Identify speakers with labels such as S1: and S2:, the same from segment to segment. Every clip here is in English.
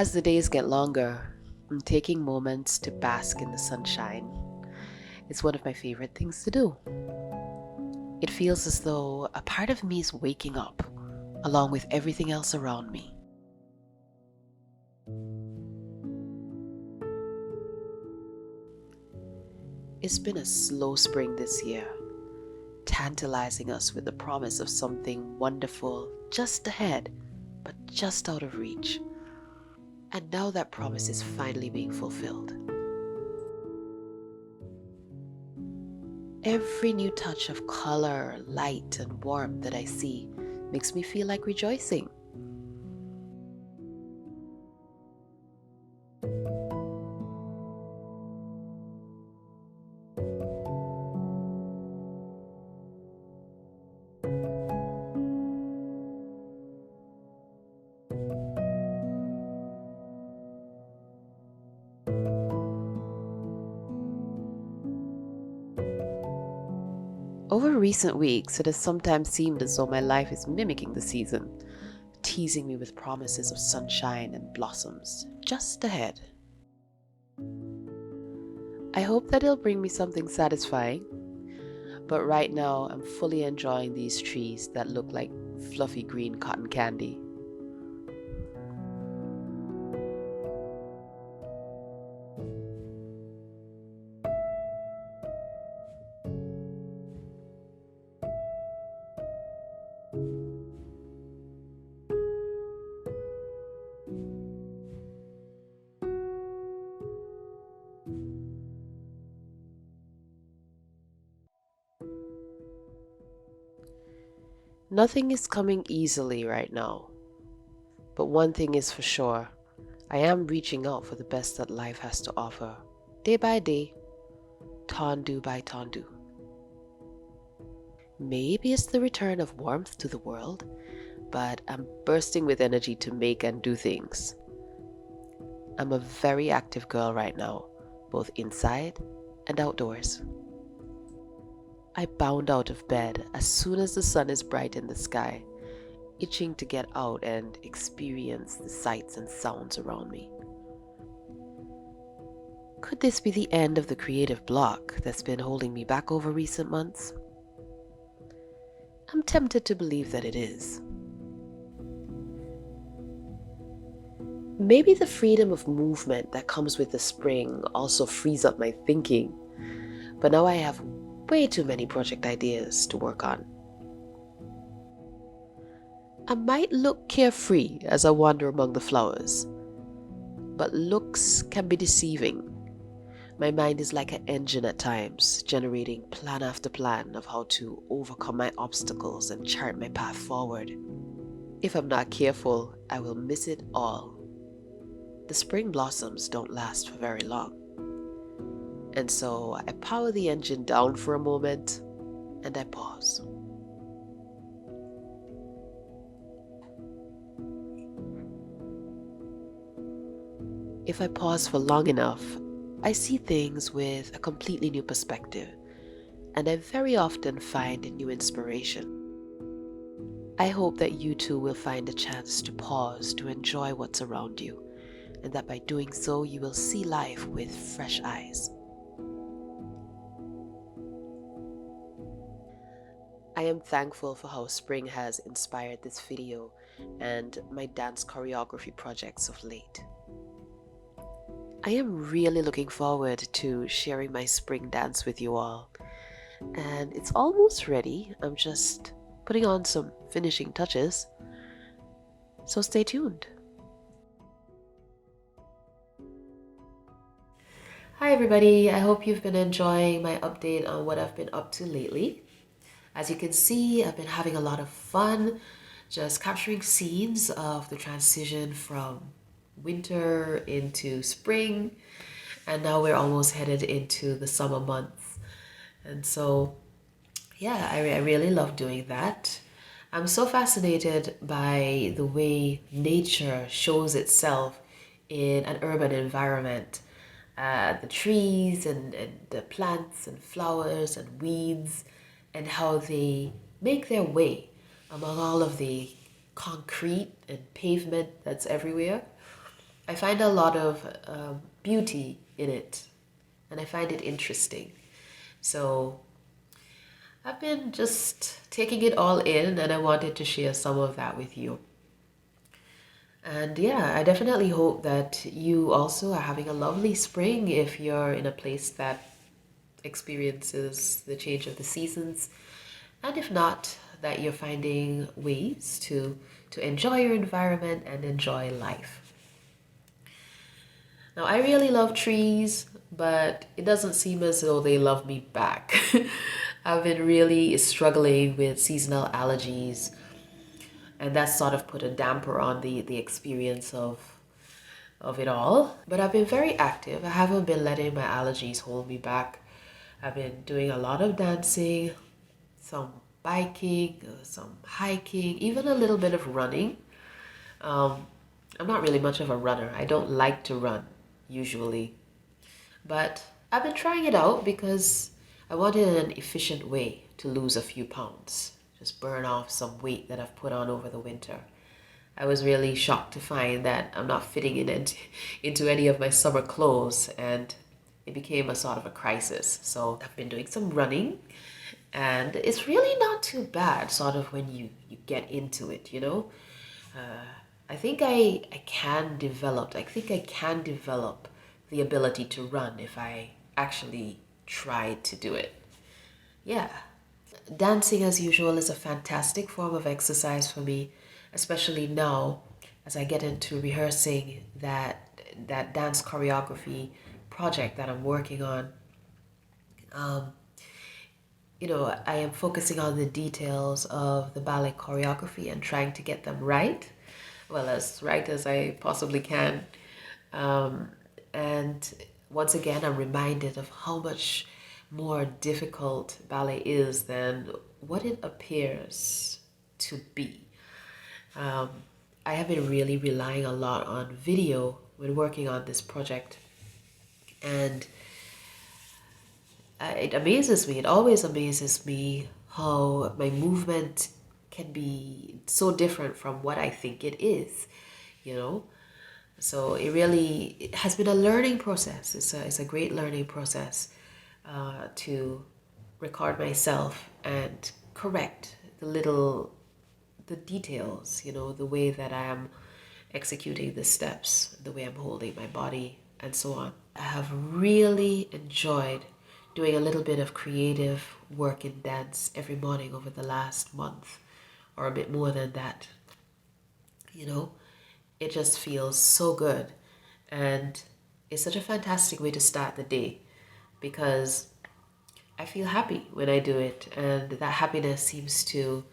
S1: As the days get longer, I'm taking moments to bask in the sunshine. It's one of my favorite things to do. It feels as though a part of me is waking up, along with everything else around me. It's been a slow spring this year, tantalizing us with the promise of something wonderful just ahead, but just out of reach. And now that promise is finally being fulfilled. Every new touch of color, light, and warmth that I see makes me feel like rejoicing. Over recent weeks, it has sometimes seemed as though my life is mimicking the season, teasing me with promises of sunshine and blossoms just ahead. I hope that it'll bring me something satisfying, but right now I'm fully enjoying these trees that look like fluffy green cotton candy. Nothing is coming easily right now, but one thing is for sure, I am reaching out for the best that life has to offer, day by day, tondu by tondu. Maybe it's the return of warmth to the world, but I'm bursting with energy to make and do things. I'm a very active girl right now, both inside and outdoors. I bound out of bed as soon as the sun is bright in the sky, itching to get out and experience the sights and sounds around me. Could this be the end of the creative block that's been holding me back over recent months? I'm tempted to believe that it is. Maybe the freedom of movement that comes with the spring also frees up my thinking, but now I have way too many project ideas to work on. I might look carefree as I wander among the flowers, but looks can be deceiving. My mind is like an engine at times, generating plan after plan of how to overcome my obstacles and chart my path forward. If I'm not careful, I will miss it all. The spring blossoms don't last for very long. And so I power the engine down for a moment and I pause. If I pause for long enough, I see things with a completely new perspective, and I very often find new inspiration. I hope that you too will find a chance to pause to enjoy what's around you, and that by doing so, you will see life with fresh eyes. I am thankful for how spring has inspired this video and my dance choreography projects of late. I am really looking forward to sharing my spring dance with you all. And it's almost ready. I'm just putting on some finishing touches. So stay tuned. Hi everybody, I hope you've been enjoying my update on what I've been up to lately. As you can see, I've been having a lot of fun just capturing scenes of the transition from winter into spring, and now we're almost headed into the summer months. And so yeah, I really love doing that. I'm so fascinated by the way nature shows itself in an urban environment. The trees and the plants and flowers and weeds, and how they make their way among all of the concrete and pavement that's everywhere. I find a lot of beauty in it, and I find it interesting. So I've been just taking it all in, and I wanted to share some of that with you. And yeah, I definitely hope that you also are having a lovely spring if you're in a place that experiences the change of the seasons. And if not, that you're finding ways to enjoy your environment and enjoy life. Now, I really love trees, but it doesn't seem as though they love me back. I've been really struggling with seasonal allergies, and that sort of put a damper on the experience of it all. But I've been very active. I haven't been letting my allergies hold me back. I've been doing a lot of dancing, some biking, some hiking, even a little bit of running. Um, I'm not really much of a runner. I don't like to run usually, but I've been trying it out because I wanted an efficient way to lose a few pounds, just burn off some weight that I've put on over the winter. I was really shocked to find that I'm not fitting into any of my summer clothes, and it became a sort of a crisis. So I've been doing some running, and it's really not too bad sort of when you get into it, you know. I think I think I can develop the ability to run if I actually try to do it. Yeah. Dancing, as usual, is a fantastic form of exercise for me, especially now as I get into rehearsing that dance choreography project that I'm working on. Um, I am focusing on the details of the ballet choreography and trying to get them right, well, as right as I possibly can. Um, and once again, I'm reminded of how much more difficult ballet is than what it appears to be. Um, I have been really relying a lot on video when working on this project, and it amazes me. It always amazes me how my movement can be so different from what I think it is, you know? So it has been a learning process. It's a great learning process to record myself and correct the details, the way that I am executing the steps, the way I'm holding my body, and so on. I have really enjoyed doing a little bit of creative work in dance every morning over the last month, or a bit more than that. You know, it just feels so good. And it's such a fantastic way to start the day because I feel happy when I do it, and that happiness seems to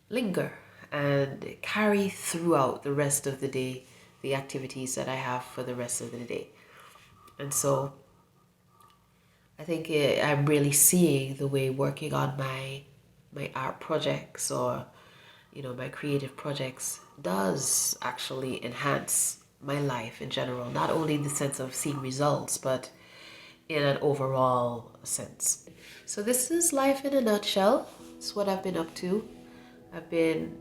S1: linger and carry throughout the rest of the day, the activities that I have for the rest of the day. And so I think I'm really seeing the way working on my art projects or my creative projects does actually enhance my life in general, not only in the sense of seeing results, but in an overall sense. So this is life in a nutshell. It's what I've been up to. I've been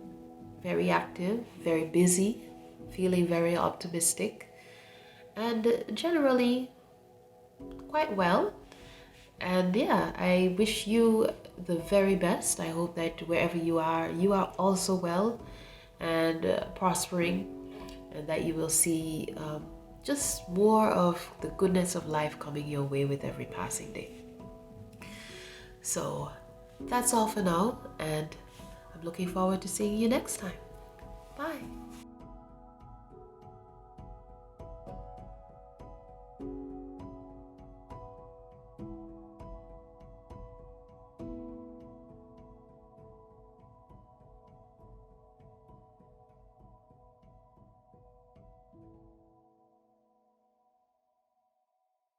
S1: very active, very busy, feeling very optimistic, and generally quite well. And yeah, I wish you the very best. I hope that wherever you are also well and prospering, and that you will see just more of the goodness of life coming your way with every passing day. So that's all for now, and I'm looking forward to seeing you next time. Bye.